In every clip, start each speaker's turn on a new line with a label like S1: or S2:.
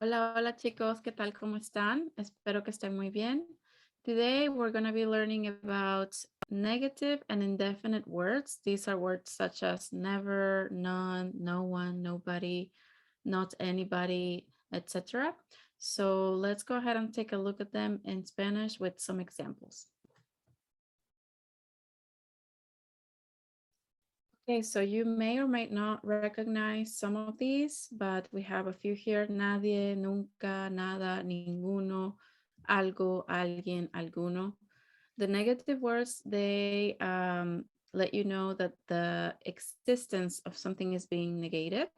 S1: Hola, hola chicos, ¿qué tal? ¿Cómo están? Espero que estén muy bien. Today we're going to be learning about negative and indefinite words. These are words such as never, none, no one, nobody, not anybody, etc. So let's go ahead and take a look at them in Spanish with some examples. Okay, so you may or may not recognize some of these, but we have a few here. Nadie, nunca, nada, ninguno, algo, alguien, alguno. The negative words, they let you know that the existence of something is being negated.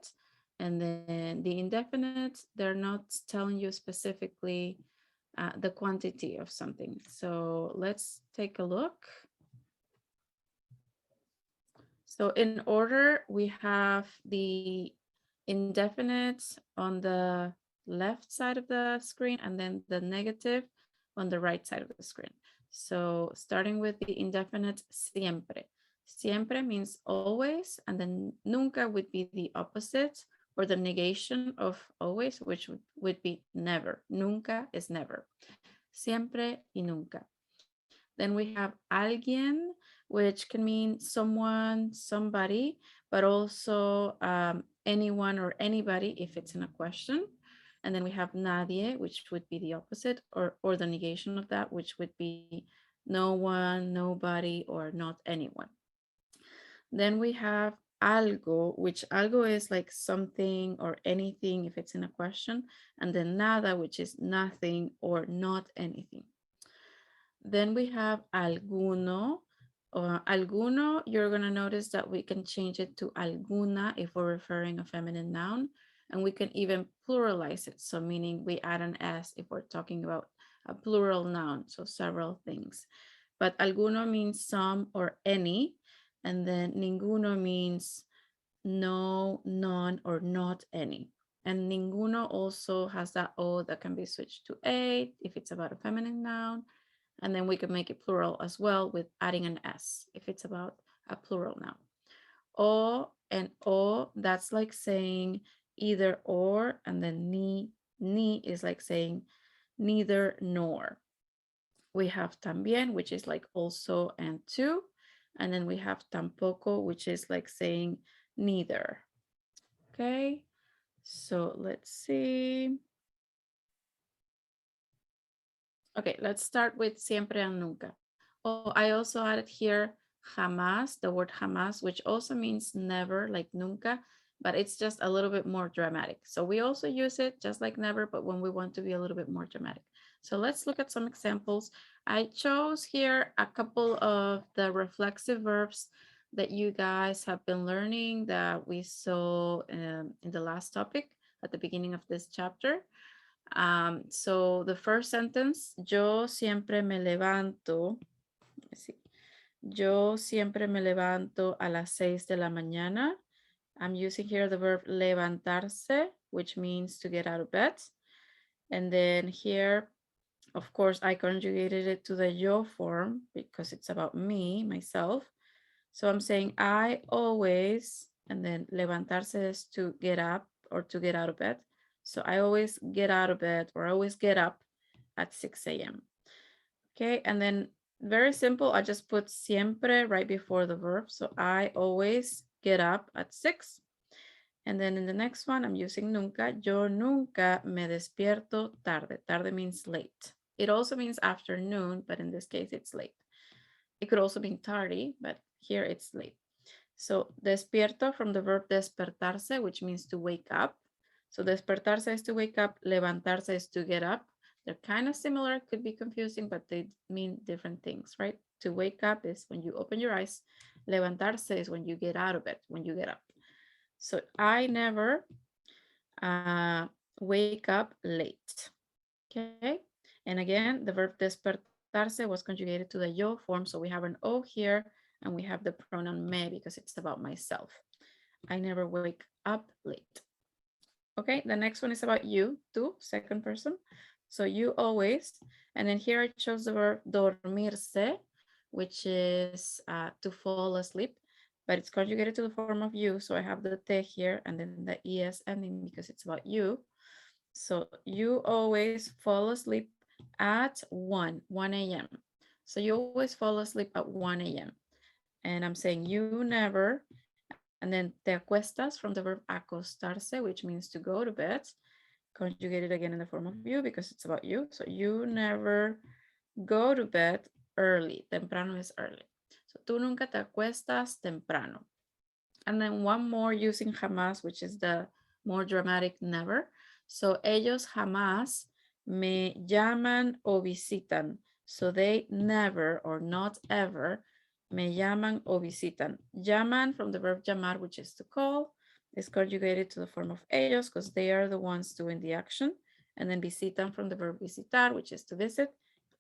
S1: And then the indefinite, they're not telling you specifically the quantity of something. So let's take a look. So in order, we have the indefinite on the left side of the screen and then the negative on the right side of the screen. So starting with the indefinite siempre. Siempre means always, and then nunca would be the opposite or the negation of always, which would be never. Nunca is never. Siempre y nunca. Then we have alguien, which can mean someone, somebody, but also anyone or anybody if it's in a question. And then we have nadie, which would be the opposite or the negation of that, which would be no one, nobody, or not anyone. Then we have algo, which algo is like something or anything if it's in a question. And then nada, which is nothing or not anything. Then we have alguno. Alguno, you're going to notice that we can change it to alguna if we're referring a feminine noun. And we can even pluralize it. So meaning we add an S if we're talking about a plural noun. So several things. But alguno means some or any. And then ninguno means no, none, or not any. And ninguno also has that O that can be switched to A if it's about a feminine noun. And then we can make it plural as well with adding an S if it's about a plural noun. O and O, that's like saying either or, and then ni is like saying neither nor. We have también, which is like also and too. And then we have tampoco, which is like saying neither. Okay, so let's see. Okay, let's start with siempre and nunca. Oh, I also added here jamás, the word jamás, which also means never, like nunca, but it's just a little bit more dramatic. So we also use it just like never, but when we want to be a little bit more dramatic. So let's look at some examples. I chose here a couple of the reflexive verbs that you guys have been learning that we saw in the last topic at the beginning of this chapter. So the first sentence, yo siempre me levanto. Yo siempre me levanto a las 6 de la mañana. I'm using here the verb levantarse, which means to get out of bed. And then here, of course, I conjugated it to the yo form because it's about me, myself. So I'm saying I always, and then levantarse is to get up or to get out of bed. So I always get out of bed or I always get up at 6 a.m. Okay, and then very simple, I just put siempre right before the verb. So I always get up at 6. And then in the next one, I'm using nunca. Yo nunca me despierto tarde. Tarde means late. It also means afternoon, but in this case, it's late. It could also mean tardy, but here it's late. So despierto from the verb despertarse, which means to wake up. So despertarse is to wake up, levantarse is to get up. They're kind of similar, could be confusing, but they mean different things, right? To wake up is when you open your eyes. Levantarse is when you get out of it, when you get up. So I never wake up late, okay? And again, the verb despertarse was conjugated to the yo form, so we have an O here, and we have the pronoun me because it's about myself. I never wake up late. Okay, the next one is about you, tú, second person. So you always, and then here I chose the verb dormirse, which is to fall asleep, but it's conjugated to the form of you. So I have the te here and then the es ending because it's about you. So you always fall asleep at 1 a.m. So you always fall asleep at 1 a.m. And I'm saying you never, and then te acuestas from the verb acostarse, which means to go to bed, conjugated again in the form of you because it's about you. So you never go to bed early. Temprano is early. So tú nunca te acuestas temprano. And then one more using jamás, which is the more dramatic never. So ellos jamás me llaman o visitan. So they never or not ever me llaman o visitan. Llaman from the verb llamar, which is to call, is conjugated to the form of ellos because they are the ones doing the action. And then visitan from the verb visitar, which is to visit,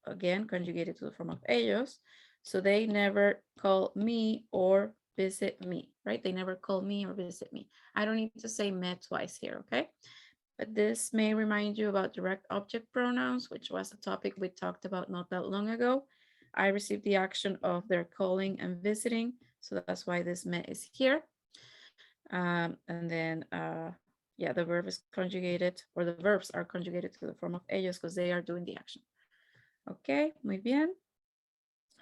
S1: again conjugated to the form of ellos. So they never call me or visit me, right? They never call me or visit me. I don't need to say me twice here, okay? But this may remind you about direct object pronouns, which was a topic we talked about not that long ago. I received the action of their calling and visiting, so that's why this me is here. And then, yeah, the verb is conjugated, or the verbs are conjugated to the form of ellos because they are doing the action. Okay, muy bien.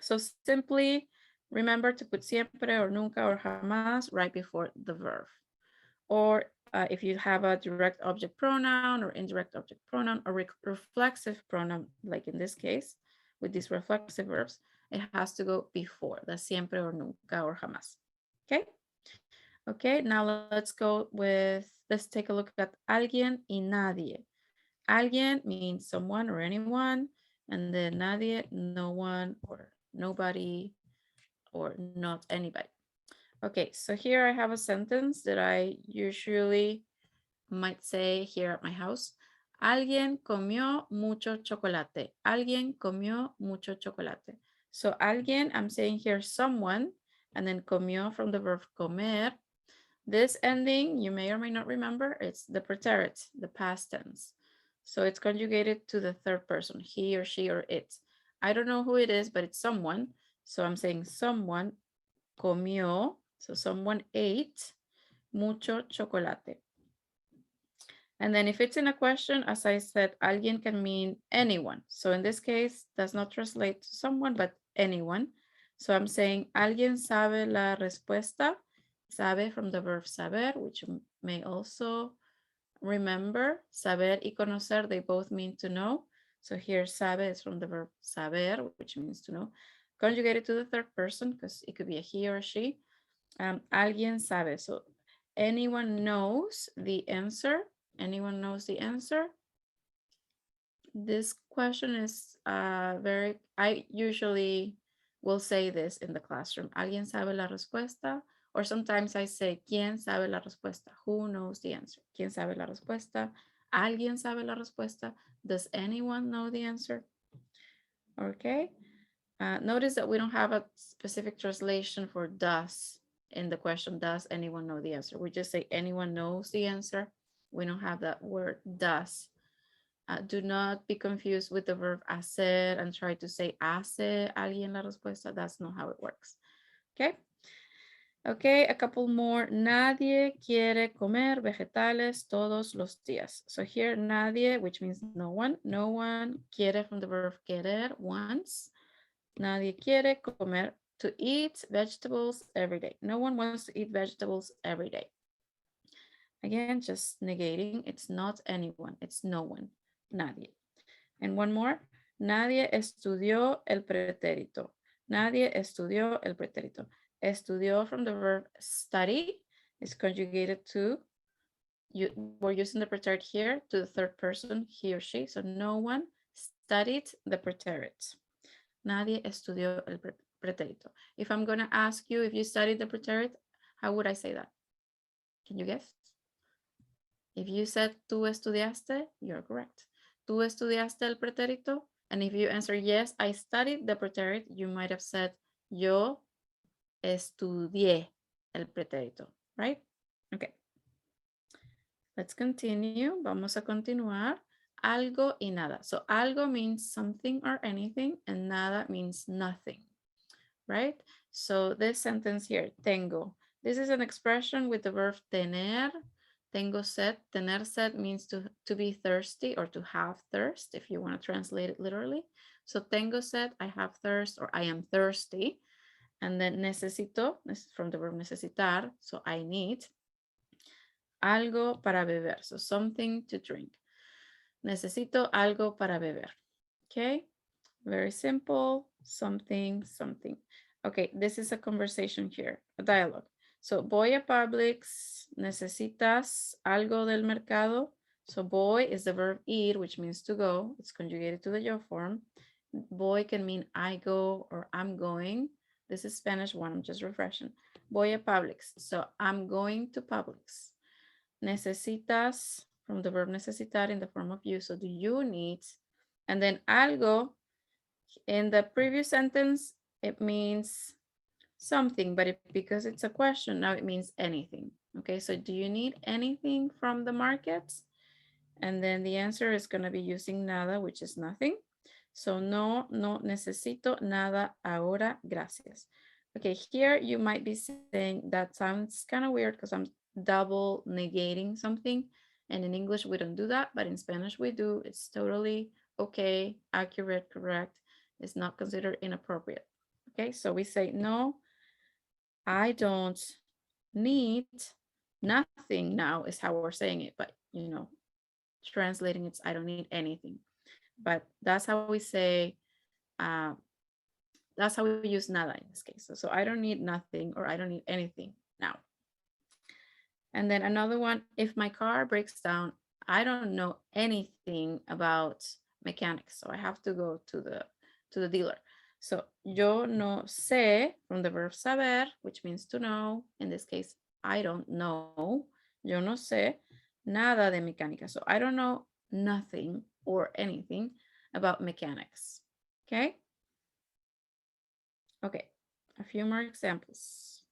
S1: So simply remember to put siempre or nunca or jamás right before the verb. Or if you have a direct object pronoun or indirect object pronoun or reflexive pronoun, like in this case, with these reflexive verbs, it has to go before the siempre or nunca or jamás. Okay? Okay, now let's take a look at alguien y nadie. Alguien means someone or anyone, and then nadie, no one or nobody or not anybody. Okay, so here I have a sentence that I usually might say here at my house. Alguien comió mucho chocolate. Alguien comió mucho chocolate. So alguien, I'm saying here someone, and then comió from the verb comer. This ending, you may or may not remember, it's the preterite, the past tense. So it's conjugated to the third person, he or she or it. I don't know who it is, but it's someone. So I'm saying someone comió, so someone ate mucho chocolate. And then if it's in a question, as I said, alguien can mean anyone. So in this case, does not translate to someone, but anyone. So I'm saying, alguien sabe la respuesta. Sabe from the verb saber, which may also remember. Saber y conocer, they both mean to know. So here sabe is from the verb saber, which means to know. Conjugated to the third person, because it could be a he or a she. Alguien sabe. So anyone knows the answer. Anyone knows the answer? This question is I usually will say this in the classroom. ¿Alguien sabe la respuesta? Or sometimes I say, ¿quién sabe la respuesta? Who knows the answer? ¿Quién sabe la respuesta? ¿Alguien sabe la respuesta? Does anyone know the answer? Okay. Notice that we don't have a specific translation for does in the question, does anyone know the answer? We just say anyone knows the answer. We don't have that word does. Do not be confused with the verb hacer and try to say hace alguien la respuesta. That's not how it works. Okay. Okay, a couple more. Nadie quiere comer vegetales todos los días. So here, nadie, which means no one. No one quiere from the verb querer, wants. Nadie quiere comer, to eat vegetables every day. No one wants to eat vegetables every day. Again, just negating. It's not anyone. It's no one. Nadie. And one more. Nadie estudió el pretérito. Nadie estudió el pretérito. Estudió from the verb study is conjugated to, we're using the preterite here to the third person, he or she. So no one studied the preterite. Nadie estudió el pretérito. If I'm going to ask you if you studied the preterite, how would I say that? Can you guess? If you said tú estudiaste, you're correct. Tú estudiaste el pretérito. And if you answer yes, I studied the preterite, you might have said yo estudié el pretérito, right? Okay. Let's continue. Vamos a continuar. Algo y nada. So algo means something or anything, and nada means nothing, right? So this sentence here, tengo. This is an expression with the verb tener. Tengo sed. Tener sed means to be thirsty or to have thirst, if you want to translate it literally. So tengo sed, I have thirst, or I am thirsty. And then necesito, this is from the verb necesitar, so I need. Algo para beber, so something to drink. Necesito algo para beber. Okay, very simple, something, something. Okay, this is a conversation here, a dialogue. So voy a Publix, necesitas algo del mercado. So voy is the verb ir, which means to go. It's conjugated to the yo form. Voy can mean I go or I'm going. This is Spanish one, I'm just refreshing. Voy a Publix, so I'm going to Publix. Necesitas, from the verb necesitar in the form of you, so do you need? And then algo, in the previous sentence, it means something, but because it's a question, now it means anything. Okay, so do you need anything from the market? And then the answer is going to be using nada, which is nothing. So no necesito nada ahora, gracias. Okay, here you might be saying that sounds kind of weird because I'm double negating something. And in English, we don't do that, but in Spanish, we do. It's totally okay, accurate, correct. It's not considered inappropriate. Okay, so we say, no, I don't need nothing now is how we're saying it, but translating it's I don't need anything. But that's how we say, uh, that's how we use nada in this case. So I don't need nothing or I don't need anything now. And then another one, if my car breaks down, I don't know anything about mechanics. So I have to go to the dealer. So yo no sé from the verb saber, which means to know. In this case, I don't know. Yo no sé nada de mecánica. So I don't know nothing or anything about mechanics. Okay. Okay. A few more examples.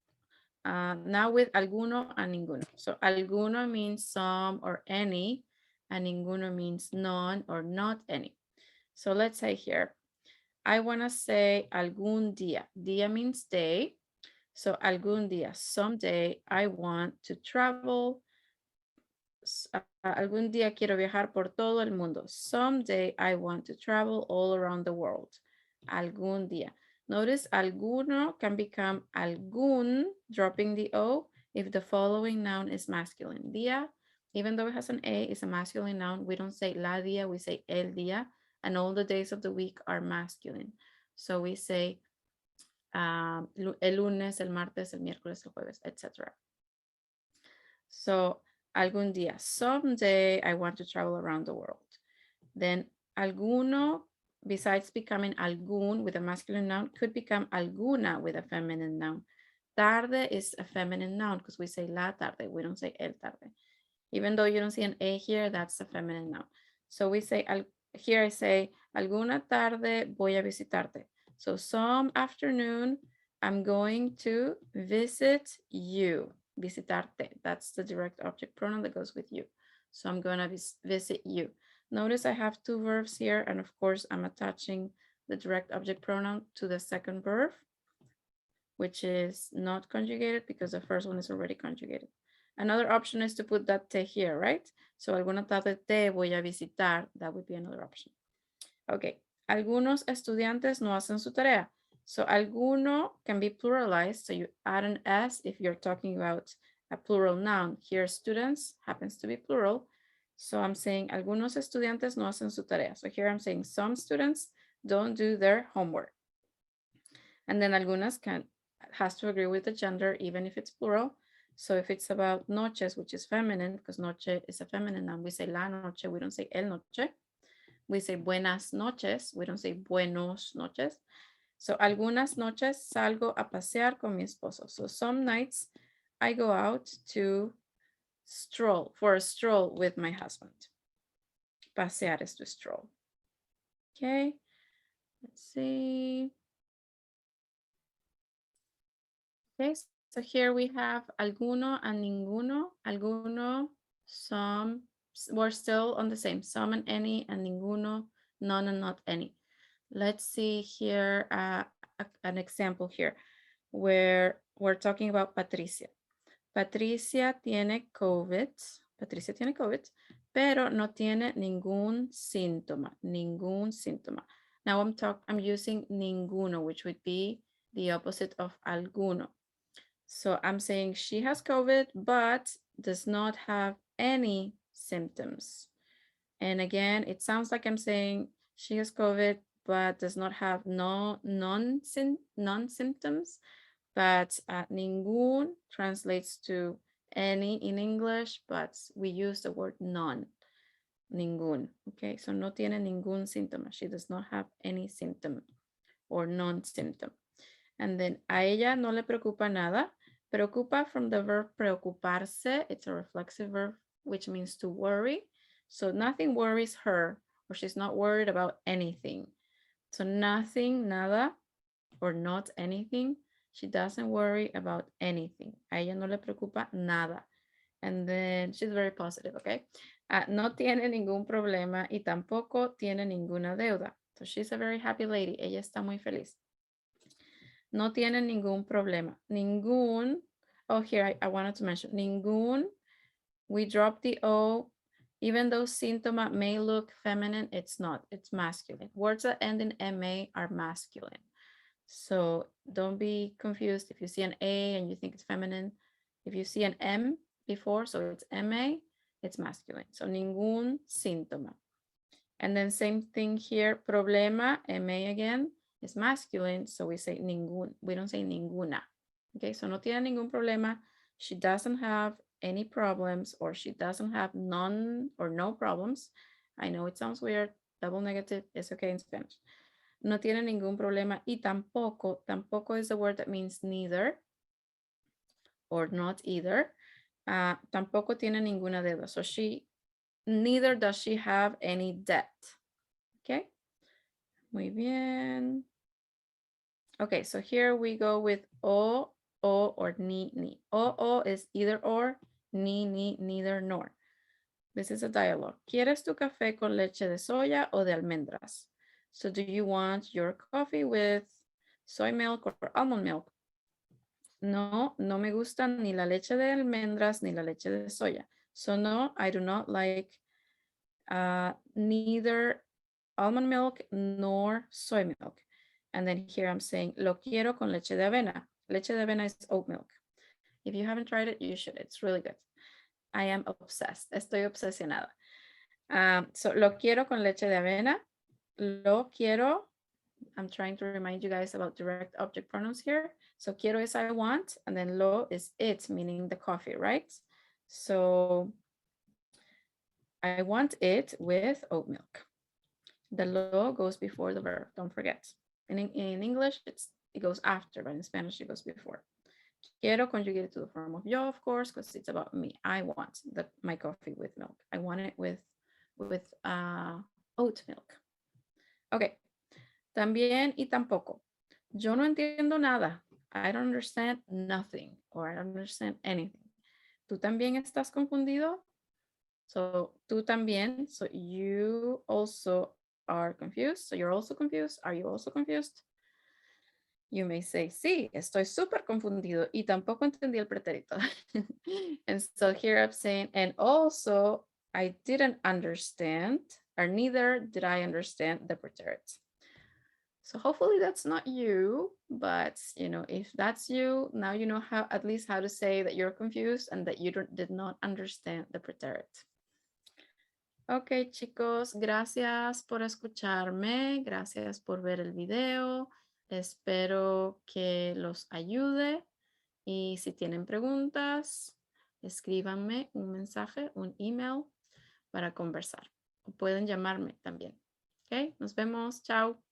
S1: Now with alguno and ninguno. So alguno means some or any, and ninguno means none or not any. So let's say here, I want to say algún día. Día means day. So algún día, someday I want to travel. Algún día quiero viajar por todo el mundo. Someday I want to travel all around the world. Algún día. Notice alguno can become algún, dropping the O, if the following noun is masculine. Día, even though it has an A, is a masculine noun. We don't say la día, we say el día, and all the days of the week are masculine. So we say el lunes, el martes, el miércoles, el jueves, etc. So algún día, someday I want to travel around the world. Then alguno, besides becoming algún with a masculine noun, could become alguna with a feminine noun. Tarde is a feminine noun because we say la tarde, we don't say el tarde. Even though you don't see an A here, that's a feminine noun. So we say, here I say, alguna tarde voy a visitarte. So some afternoon, I'm going to visit you. Visitarte, that's the direct object pronoun that goes with you. So I'm gonna visit you. Notice I have two verbs here, and of course I'm attaching the direct object pronoun to the second verb, which is not conjugated because the first one is already conjugated. Another option is to put that te here, right? So alguna tarde te voy a visitar, that would be another option. Okay, algunos estudiantes no hacen su tarea. So alguno can be pluralized, so you add an S if you're talking about a plural noun. Here students happens to be plural. So I'm saying algunos estudiantes no hacen su tarea. So here I'm saying some students don't do their homework. And then algunas has to agree with the gender, even if it's plural. So if it's about noches, which is feminine, because noche is a feminine noun, we say la noche, we don't say el noche. We say buenas noches, we don't say buenos noches. So algunas noches salgo a pasear con mi esposo. So some nights I go out to for a stroll with my husband. Pasear is to stroll. Okay, let's see. Okay, so here we have alguno and ninguno. Alguno, some, we're still on the same, some and any, and ninguno, none and not any. Let's see here an example here where we're talking about Patricia. Patricia tiene COVID. Patricia tiene COVID, pero no tiene ningún síntoma, ningún síntoma. Now I'm using ninguno, which would be the opposite of alguno. So I'm saying she has COVID, but does not have any symptoms. And again, it sounds like I'm saying she has COVID, but does not have non-symptoms. But ningún translates to any in English, but we use the word non. Ningún. Okay, so no tiene ningún síntoma. She does not have any symptom or non-symptom. And then a ella no le preocupa nada. Preocupa from the verb preocuparse. It's a reflexive verb, which means to worry. So nothing worries her, or she's not worried about anything. So nothing, nada, or not anything. She doesn't worry about anything. A ella no le preocupa nada. And then she's very positive, okay? No tiene ningún problema y tampoco tiene ninguna deuda. So she's a very happy lady. Ella está muy feliz. No tiene ningún problema. Ningún, oh, here I wanted to mention, ningún, we drop the O, even though síntoma may look feminine, it's not, it's masculine. Words that end in MA are masculine. So don't be confused if you see an A and you think it's feminine. If you see an M before, so it's MA, it's masculine. So ningún síntoma. And then same thing here, problema, MA again, is masculine, so we say ningún, we don't say ninguna. Okay, so no tiene ningún problema. She doesn't have any problems, or she doesn't have none or no problems. I know it sounds weird, double negative, it's okay in Spanish. No tiene ningún problema y tampoco, tampoco is the word that means neither or not either. Tampoco tiene ninguna deuda. So neither does she have any debt. Okay. Muy bien. Okay, so here we go with o, or ni. O is either or, ni, neither, nor. This is a dialogue. ¿Quieres tu café con leche de soya o de almendras? So do you want your coffee with soy milk or almond milk? No, no me gusta ni la leche de almendras ni la leche de soya. So no, I do not like neither almond milk nor soy milk. And then here I'm saying lo quiero con leche de avena. Leche de avena is oat milk. If you haven't tried it, you should. It's really good. I am obsessed. Estoy obsesionada. So lo quiero con leche de avena. Lo quiero. I'm trying to remind you guys about direct object pronouns here. So quiero is I want, and then lo is it, meaning the coffee, right? So I want it with oat milk. The lo goes before the verb, don't forget. In English, it goes after, but in Spanish, it goes before. Quiero conjugated to the form of yo, of course, because it's about me. I want my coffee with milk. I want it with oat milk. Okay. También y tampoco. Yo no entiendo nada. I don't understand nothing, or I don't understand anything. ¿Tú también estás confundido? So, tú también. So, you also are confused. So, you're also confused. Are you also confused? You may say, sí, estoy súper confundido y tampoco entendí el pretérito. And so here I'm saying, and also I didn't understand, or neither did I understand the pretérito. So hopefully that's not you, but if that's you, now you know how, at least how to say that you're confused and that you did not understand the pretérito. Ok, chicos, gracias por escucharme, gracias por ver el video. Espero que los ayude y si tienen preguntas, escríbanme un mensaje, un email para conversar. O pueden llamarme también. Ok, nos vemos. Chao.